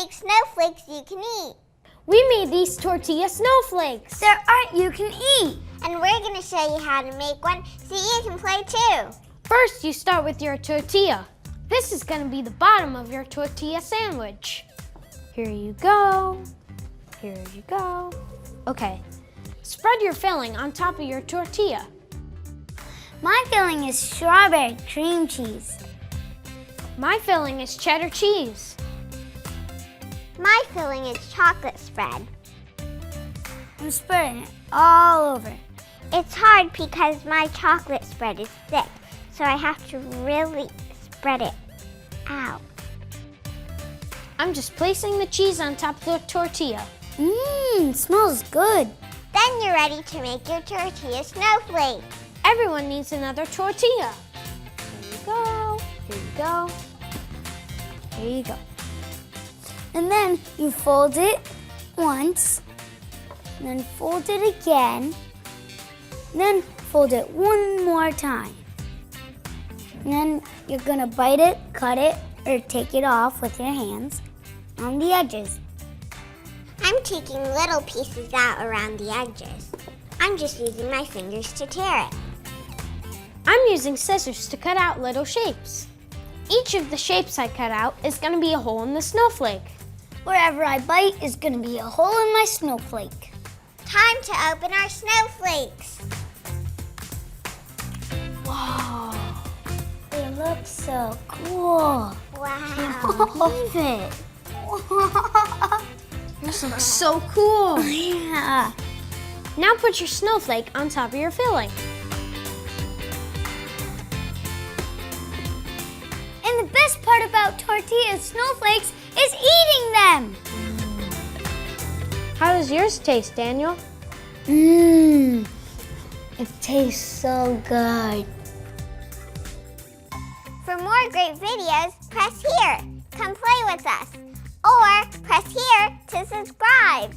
make snowflakes you can eat. We made these tortilla snowflakes. There aren't you can eat. And we're going to show you how to make one so you can play too. First, you start with your tortilla. This is going to be the bottom of your tortilla sandwich. Here you go. Here you go. Okay, spread your filling on top of your tortilla. My filling is strawberry cream cheese. My filling is cheddar cheese. My filling is chocolate spread. I'm spreading it all over. It's hard because my chocolate spread is thick, so I have to really spread it out. I'm just placing the cheese on top of the tortilla. Smells good. Then you're ready to make your tortilla snowflake. Everyone needs another tortilla. Here you go. Here you go. Here you go. And then you fold it once, and then fold it again, and then fold it one more time. And then you're gonna bite it, cut it, or take it off with your hands on the edges. I'm taking little pieces out around the edges. I'm just using my fingers to tear it. I'm using scissors to cut out little shapes. Each of the shapes I cut out is going to be a hole in the snowflake. Wherever I bite is gonna be a hole in my snowflake. Time to open our snowflakes. Wow, they look so cool. Wow. Believe it. This looks so cool. Yeah. Now put your snowflake on top of your filling. And the best part about tortilla snowflakes is eating them. How does yours taste, Daniel? It tastes so good. For more great videos, press here. Come play with us. Or press here to subscribe.